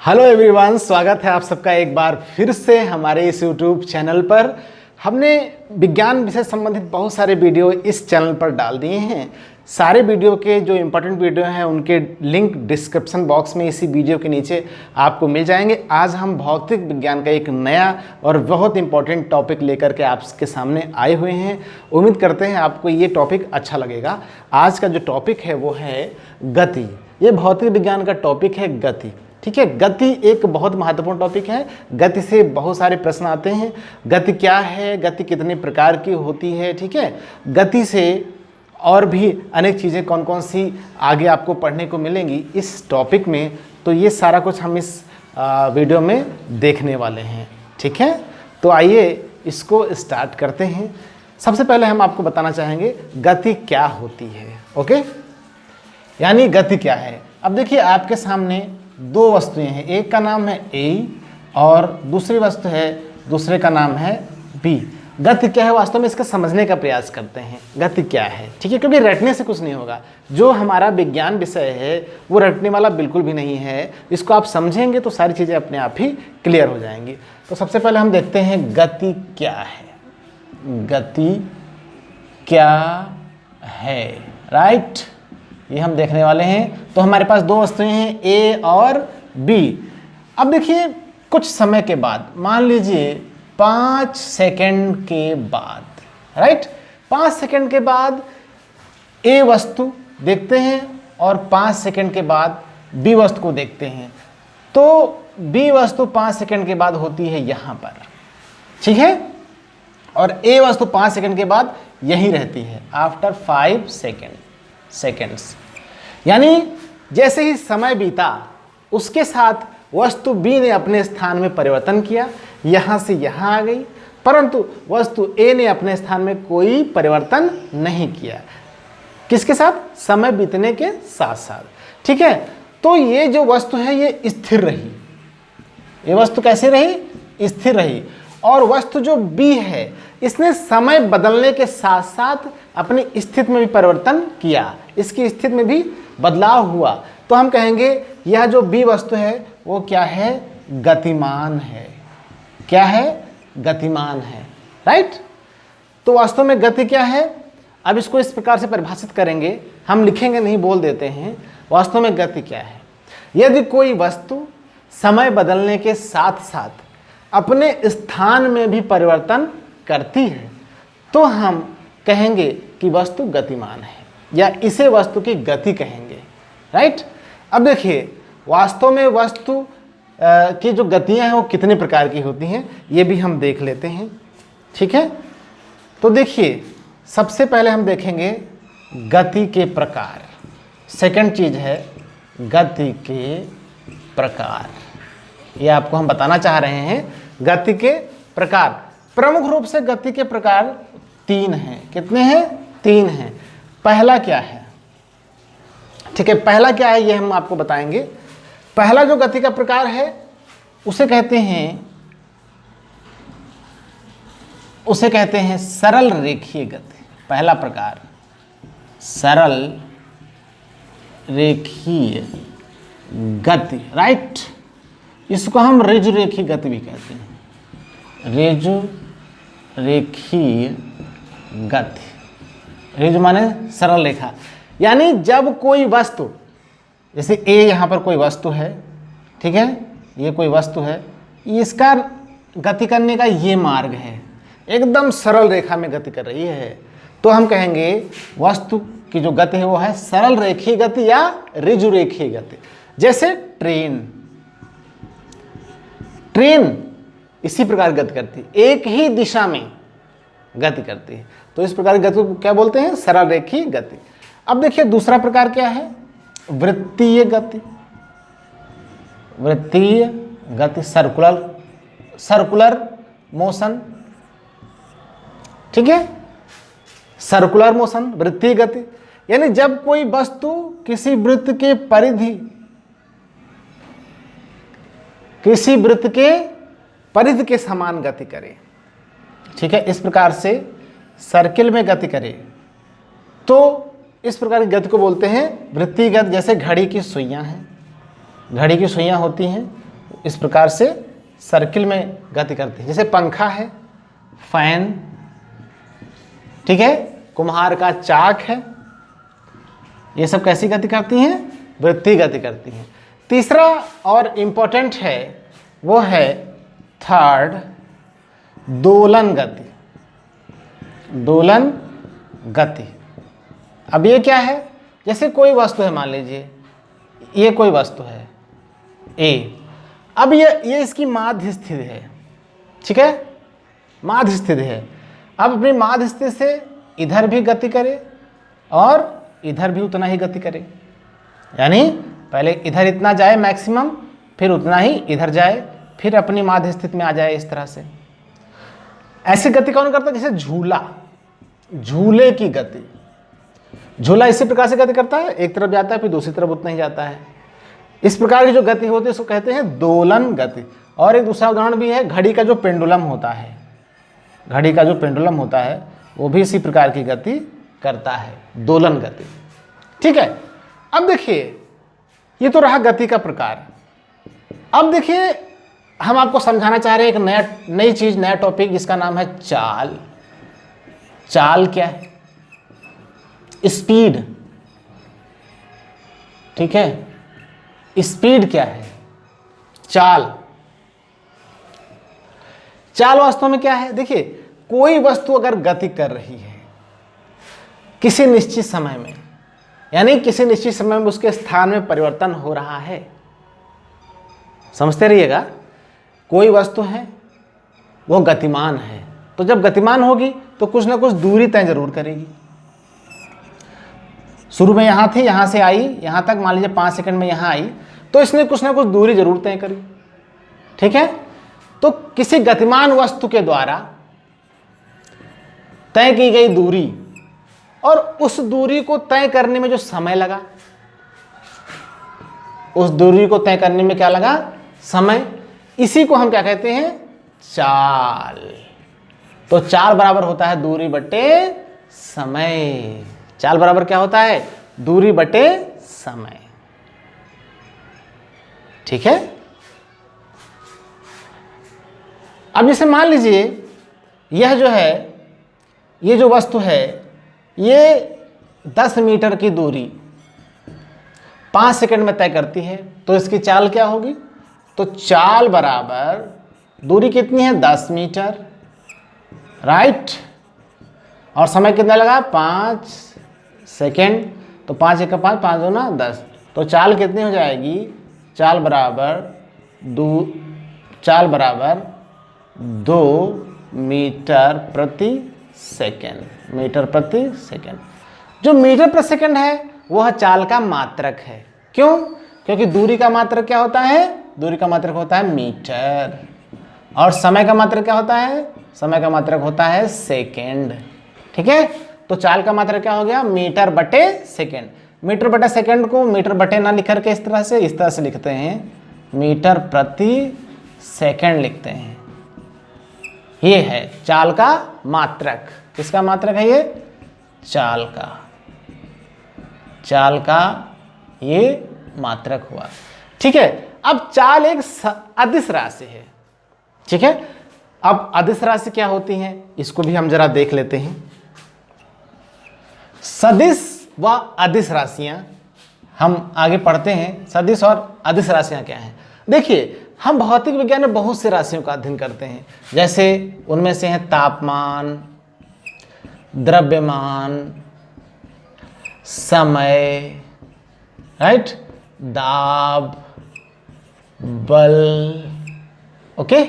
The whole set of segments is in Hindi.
हेलो एवरीवन, स्वागत है आप सबका एक बार फिर से हमारे इस यूट्यूब चैनल पर। हमने विज्ञान विषय संबंधित बहुत सारे वीडियो इस चैनल पर डाल दिए हैं। सारे वीडियो के जो इम्पोर्टेंट वीडियो हैं उनके लिंक डिस्क्रिप्शन बॉक्स में इसी वीडियो के नीचे आपको मिल जाएंगे। आज हम भौतिक विज्ञान का एक नया और बहुत इंपॉर्टेंट टॉपिक लेकर के आपके सामने आए हुए हैं। उम्मीद करते हैं आपको ये टॉपिक अच्छा लगेगा। आज का जो टॉपिक है वो है गति। ये भौतिक विज्ञान का टॉपिक है गति। ठीक है, गति एक बहुत महत्वपूर्ण टॉपिक है। गति से बहुत सारे प्रश्न आते हैं। गति क्या है, गति कितने प्रकार की होती है, ठीक है। गति से और भी अनेक चीज़ें कौन कौन सी आगे आपको पढ़ने को मिलेंगी इस टॉपिक में, तो ये सारा कुछ हम इस वीडियो में देखने वाले हैं। ठीक है, तो आइए इसको स्टार्ट करते हैं। सबसे पहले हम आपको बताना चाहेंगे गति क्या होती है। ओके, यानी गति क्या है। अब देखिए आपके सामने दो वस्तुएं हैं, एक का नाम है ए और दूसरी वस्तु है, दूसरे का नाम है बी। गति क्या है वास्तव में इसका समझने का प्रयास करते हैं। गति क्या है, ठीक है, क्योंकि रटने से कुछ नहीं होगा। जो हमारा विज्ञान विषय है वो रटने वाला बिल्कुल भी नहीं है। इसको आप समझेंगे तो सारी चीज़ें अपने आप ही क्लियर हो जाएंगी। तो सबसे पहले हम देखते हैं गति क्या है। गति क्या है, राइट, ये हम देखने वाले हैं। तो हमारे पास दो वस्तुएं हैं ए और बी। अब देखिए कुछ समय के बाद, मान लीजिए 5 सेकंड के बाद, राइट, 5 सेकंड के बाद ए वस्तु देखते हैं और 5 सेकंड के बाद बी वस्तु को देखते हैं। तो बी वस्तु 5 सेकंड के बाद होती है यहाँ पर, ठीक है, और ए वस्तु 5 सेकंड के बाद यहीं रहती है, आफ्टर 5 सेकेंड्स। यानी जैसे ही समय बीता उसके साथ वस्तु बी ने अपने स्थान में परिवर्तन किया, यहाँ से यहाँ आ गई, परंतु वस्तु ए ने अपने स्थान में कोई परिवर्तन नहीं किया। किसके साथ? समय बीतने के साथ साथ, ठीक है। तो ये जो वस्तु है ये स्थिर रही। ये वस्तु कैसे रही? स्थिर रही। और वस्तु जो बी है इसने समय बदलने के साथ साथ अपनी स्थिति में भी परिवर्तन किया, इसकी स्थिति में भी बदलाव हुआ। तो हम कहेंगे यह जो बी वस्तु है वो क्या है? गतिमान है। क्या है? गतिमान है, राइट। तो वास्तव में गति क्या है? अब इसको इस प्रकार से परिभाषित करेंगे, हम लिखेंगे नहीं, बोल देते हैं। वास्तव में गति क्या है? यदि कोई वस्तु समय बदलने के साथ साथ अपने स्थान में भी परिवर्तन करती है तो हम कहेंगे कि वस्तु गतिमान है, या इसे वस्तु की गति कहेंगे, राइट। अब देखिए वास्तव में वस्तु की जो गतियां हैं वो कितने प्रकार की होती हैं ये भी हम देख लेते हैं, ठीक है। तो देखिए सबसे पहले हम देखेंगे गति के प्रकार। सेकंड चीज है गति के प्रकार। ये आपको हम बताना चाह रहे हैं गति के प्रकार। प्रमुख रूप से गति के प्रकार 3 हैं। कितने हैं? 3 हैं। पहला क्या है, ठीक है, पहला क्या है ये हम आपको बताएंगे। पहला जो गति का प्रकार है उसे कहते हैं सरल रेखीय गति। पहला प्रकार सरल रेखीय गति, राइट। इसको हम ऋजु रेखीय गति भी कहते हैं। ऋजु रेखीय गति। ऋजु माने सरल रेखा। यानी जब कोई वस्तु, जैसे ए यहाँ पर कोई वस्तु है, ठीक है, ये कोई वस्तु है, इसका गति करने का ये मार्ग है, एकदम सरल रेखा में गति कर रही है, तो हम कहेंगे वस्तु की जो गति है वो है सरल रेखीय गति या ऋजु रेखीय गति। जैसे ट्रेन इसी प्रकार गति करती है, एक ही दिशा में गति करती है, तो इस प्रकार की गति को क्या बोलते हैं? सरल रेखीय गति। अब देखिए दूसरा प्रकार क्या है? वृत्तीय गति। वृत्तीय गति, सर्कुलर मोशन, ठीक है, सर्कुलर मोशन, वृत्तीय गति। यानी जब कोई वस्तु किसी वृत्त के परिधि के समान गति करे, ठीक है, इस प्रकार से सर्किल में गति करे, तो इस प्रकार की गति को बोलते हैं वृत्तीय गति। जैसे घड़ी की सुइयां हैं, घड़ी की सुइयां होती हैं, इस प्रकार से सर्किल में गति करती है। जैसे पंखा है, फैन, ठीक है, कुम्हार का चाक है, ये सब कैसी गति करती हैं? वृत्तीय गति करती हैं। तीसरा और इम्पोर्टेंट है वो है थर्ड, दोलन गति। दोलन गति। अब ये क्या है? जैसे कोई वस्तु है, मान लीजिए ये कोई वस्तु है ए, अब ये इसकी माध्य स्थिति है, ठीक है, माध्य स्थिति है। अब अपनी माध्य स्थिति से इधर भी गति करे और इधर भी उतना ही गति करे, यानी पहले इधर इतना जाए मैक्सिमम, फिर उतना ही इधर जाए, फिर अपनी माध्य स्थिति में आ जाए। इस तरह से ऐसी गति कौन करता है? जैसे झूला, झूले की गति। झूला इसी प्रकार से गति करता है, एक तरफ जाता है फिर दूसरी तरफ उतना ही जाता है। इस प्रकार की जो गति होती है उसको कहते हैं दोलन गति। और एक दूसरा उदाहरण भी है, घड़ी का जो पेंडुलम होता है, घड़ी का जो पेंडुलम होता है वो भी इसी प्रकार की गति करता है, दोलन गति। ठीक है, अब देखिए ये तो रहा गति का प्रकार। अब देखिए हम आपको समझाना चाह रहे हैं एक नई चीज, नया टॉपिक, जिसका नाम है चाल। चाल क्या है? स्पीड, ठीक है, स्पीड क्या है? चाल। चाल वास्तव में क्या है? देखिए कोई वस्तु अगर गति कर रही है किसी निश्चित समय में, यानी किसी निश्चित समय में उसके स्थान में परिवर्तन हो रहा है, समझते रहिएगा। कोई वस्तु है वो गतिमान है, तो जब गतिमान होगी तो कुछ ना कुछ दूरी तय जरूर करेगी। शुरू में यहां थी, यहां से आई यहां तक, मान लीजिए 5 सेकंड में यहां आई, तो इसने कुछ ना कुछ दूरी जरूर तय करी, ठीक है। तो किसी गतिमान वस्तु के द्वारा तय की गई दूरी और उस दूरी को तय करने में जो समय लगा, उस दूरी को तय करने में क्या लगा? समय। इसी को हम क्या कहते हैं? चाल। तो चाल बराबर होता है दूरी बटे समय। चाल बराबर क्या होता है? दूरी बटे समय, ठीक है। अब जैसे मान लीजिए यह जो है, ये जो वस्तु है, ये 10 मीटर की दूरी 5 सेकंड में तय करती है, तो इसकी चाल क्या होगी? तो चाल बराबर दूरी कितनी है? 10 मीटर, राइट। और समय कितना लगा? 5 सेकंड। तो 5 एक 5, 5 दो ना 10, तो चाल कितनी हो जाएगी? चाल बराबर 2 मीटर प्रति सेकंड। मीटर प्रति सेकंड। जो मीटर प्रति सेकंड है वह चाल का मात्रक है। क्यों? क्योंकि दूरी का मात्रक क्या होता है? दूरी का मात्रक होता है मीटर, और समय का मात्रक क्या होता है? समय का मात्रक होता है सेकंड, ठीक है। तो चाल का मात्रक क्या हो गया? मीटर बटे सेकंड। मीटर बटे सेकंड को मीटर बटे ना लिख करके इस तरह से लिखते हैं, मीटर प्रति सेकंड लिखते हैं। ये है चाल का मात्रक। किसका मात्रक है ये? चाल का। चाल का ये मात्रक हुआ, ठीक है। अब चाल एक अदिश राशि है, ठीक है। अब अदिश राशि क्या होती हैं इसको भी हम जरा देख लेते हैं। सदिश व अदिश राशियां हम आगे पढ़ते हैं। सदिश और अदिश राशियां क्या हैं? देखिए हम भौतिक विज्ञान में बहुत से राशियों का अध्ययन करते हैं, जैसे उनमें से हैं तापमान, द्रव्यमान, समय, राइट, दाब, बल, ओके।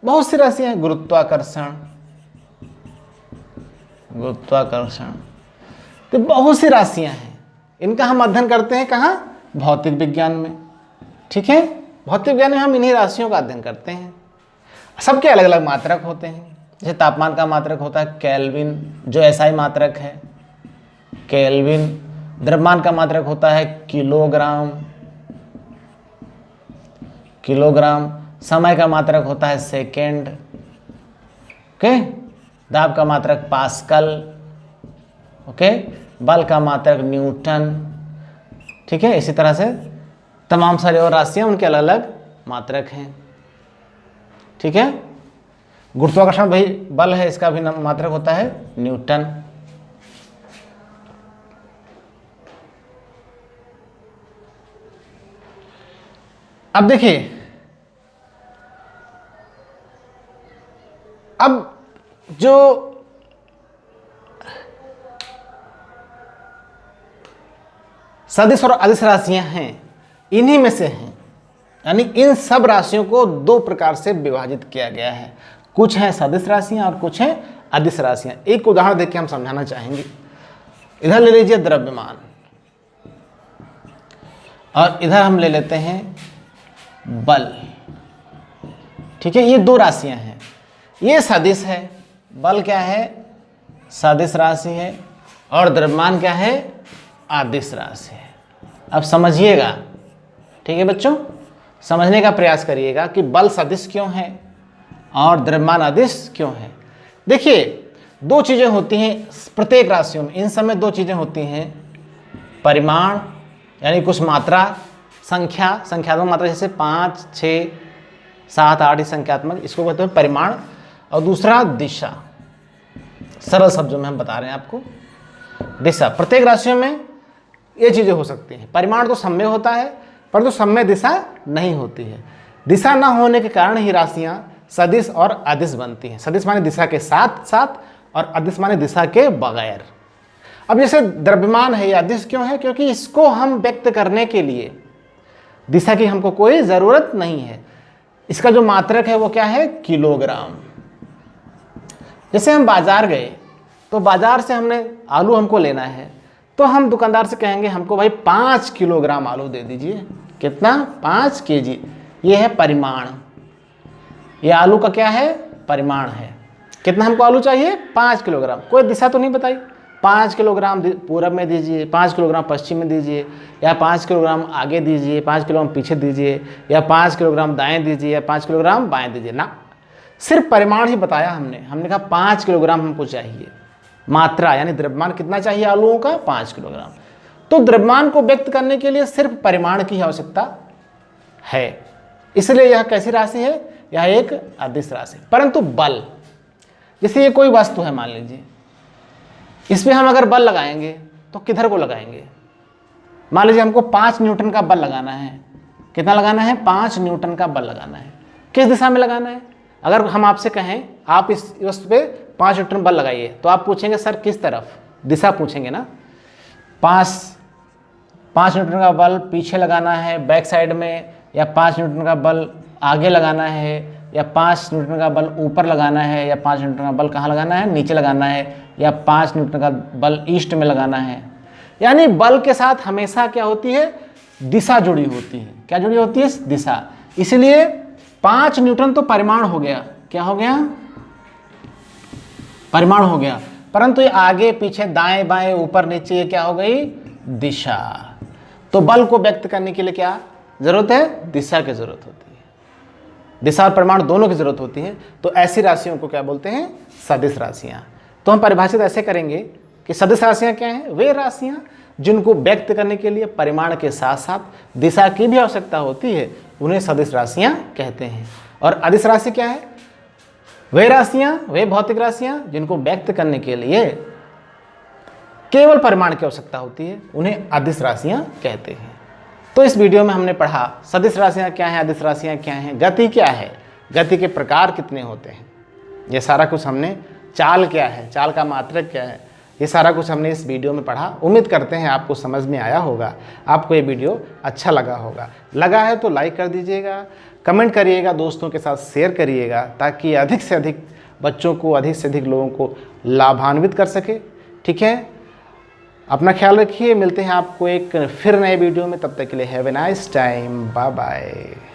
बहुत सी राशियां हैं, गुरुत्वाकर्षण, तो बहुत सी राशियां हैं। इनका हम अध्ययन करते हैं कहाँ? भौतिक विज्ञान में, ठीक है। भौतिक विज्ञान में हम इन्हीं राशियों का अध्ययन करते हैं। सबके अलग अलग मात्रक होते हैं। जैसे तापमान का मात्रक होता है केल्विन, जो एसआई मात्रक है, केल्विन। द्रव्यमान का मात्रक होता है किलोग्राम। समय का मात्रक होता है सेकेंड, ओके। दाब का मात्रक पास्कल, ओके। बल का मात्रक न्यूटन, ठीक है। इसी तरह से तमाम सारी और राशियां, उनके अलग अलग मात्रक हैं। ठीक है, गुरुत्वाकर्षण भाई बल है, इसका भी मात्रक होता है न्यूटन। अब देखिए, अब जो सदिश और अदिश राशियां हैं, इन्हीं में से हैं, यानी इन सब राशियों को दो प्रकार से विभाजित किया गया है। कुछ हैं सदिश राशियां और कुछ हैं अदिश राशियां। एक उदाहरण देके हम समझाना चाहेंगे। इधर ले लीजिए द्रव्यमान, और इधर हम ले लेते हैं बल। ठीक है, ये दो राशियां हैं, ये सदिश है, बल क्या है, सदिश राशि है, और द्रव्यमान क्या है, अदिश राशि है। अब समझिएगा, ठीक है बच्चों, समझने का प्रयास करिएगा कि बल सदिश क्यों है और द्रव्यमान अदिश क्यों है। देखिए, दो चीजें होती हैं प्रत्येक राशियों में, इन सब में दो चीजें होती हैं, परिमाण यानी कुछ मात्रा, संख्यात्मक मात्रा, जैसे 5, 6, 7, 8 संख्यात्मक, इसको कहते हैं परिमाण, और दूसरा दिशा। सरल शब्दों में हम बता रहे हैं आपको, दिशा। प्रत्येक राशियों में ये चीजें हो सकती हैं। परिमाण तो समय होता है, परंतु समय दिशा नहीं होती है। दिशा न होने के कारण ही राशियां सदिश और अदिश बनती हैं। सदिश माने दिशा के साथ साथ, और अदिश माने दिशा के बगैर। अब जैसे द्रव्यमान है, या अदिश क्यों है, क्योंकि इसको हम व्यक्त करने के लिए दिशा की हमको कोई जरूरत नहीं है। इसका जो मात्रक है वो क्या है, किलोग्राम। जैसे हम बाजार गए, तो बाजार से हमने आलू हमको लेना है, तो हम दुकानदार से कहेंगे हमको भाई 5 किलोग्राम आलू दे दीजिए। कितना, 5 केजी। ये है परिमाण, ये आलू का क्या है, परिमाण है। कितना हमको आलू चाहिए, 5 किलोग्राम। कोई दिशा तो नहीं बताई, 5 किलोग्राम पूरब में दीजिए, 5 किलोग्राम पश्चिम में दीजिए, या 5 किलोग्राम आगे दीजिए, 5 किलोग्राम पीछे दीजिए, या 5 किलोग्राम दाएं दीजिए, या 5 किलोग्राम बाएं दीजिए ना। सिर्फ परिमाण ही बताया हमने कहा 5 किलोग्राम हमको चाहिए। मात्रा यानी द्रव्यमान कितना चाहिए आलूओं का, 5 किलोग्राम। तो द्रव्यमान को व्यक्त करने के लिए सिर्फ परिमाण की आवश्यकता है, इसलिए यह कैसी राशि है, यह एक अदिश राशि। परंतु बल, जैसे ये कोई वस्तु है मान लीजिए, इसमें हम अगर बल लगाएंगे तो किधर को लगाएंगे। मान लीजिए हमको 5 न्यूटन का बल लगाना है। कितना लगाना है, 5 न्यूटन का बल लगाना है। किस दिशा में लगाना है। अगर हम आपसे कहें आप इस वस्तु पे 5 न्यूटन बल लगाइए, तो आप पूछेंगे सर किस तरफ, दिशा पूछेंगे ना। 5 न्यूटन का बल पीछे लगाना है बैक साइड में, या 5 न्यूटन का बल आगे लगाना है, या 5 न्यूटन का बल ऊपर लगाना है, या 5 न्यूटन का बल कहाँ लगाना है, नीचे लगाना है, या 5 न्यूटन का बल ईस्ट में लगाना है। यानी बल के साथ हमेशा क्या होती है, दिशा जुड़ी होती है। क्या जुड़ी होती है, दिशा। इसलिए 5 न्यूटन तो परिमाण हो गया, क्या हो गया, परिमाण हो गया। परंतु ये आगे पीछे दाएं बाएं ऊपर नीचे ये क्या हो गई, दिशा। तो बल को व्यक्त करने के लिए क्या जरूरत है, दिशा की जरूरत होती है। दिशा और परिमाण दोनों की जरूरत होती है। तो ऐसी राशियों को क्या बोलते हैं, सदिश राशियां। तो हम परिभाषित ऐसे करेंगे कि सदिश राशियां क्या हैं, वे राशियां जिनको व्यक्त करने के लिए परिमाण के साथ साथ दिशा की भी आवश्यकता होती है, उन्हें सदिश राशियां कहते हैं। और अदिश राशि क्या है, वे राशियां, वे भौतिक राशियां जिनको व्यक्त करने के लिए केवल परिमाण की आवश्यकता होती है, उन्हें अदिश राशियां कहते हैं। तो इस वीडियो में हमने पढ़ा सदिश राशियां क्या हैं, अदिश राशियां क्या हैं, गति क्या है, गति के प्रकार कितने होते हैं, ये सारा कुछ हमने, चाल क्या है, चाल का मात्रक क्या है, ये सारा कुछ हमने इस वीडियो में पढ़ा। उम्मीद करते हैं आपको समझ में आया होगा, आपको ये वीडियो अच्छा लगा होगा। लगा है तो लाइक कर दीजिएगा, कमेंट करिएगा, दोस्तों के साथ शेयर करिएगा, ताकि अधिक से अधिक बच्चों को, अधिक से अधिक लोगों को लाभान्वित कर सके। ठीक है, अपना ख्याल रखिए, मिलते हैं आपको एक फिर नए वीडियो में। तब तक के लिए have a nice time, bye bye.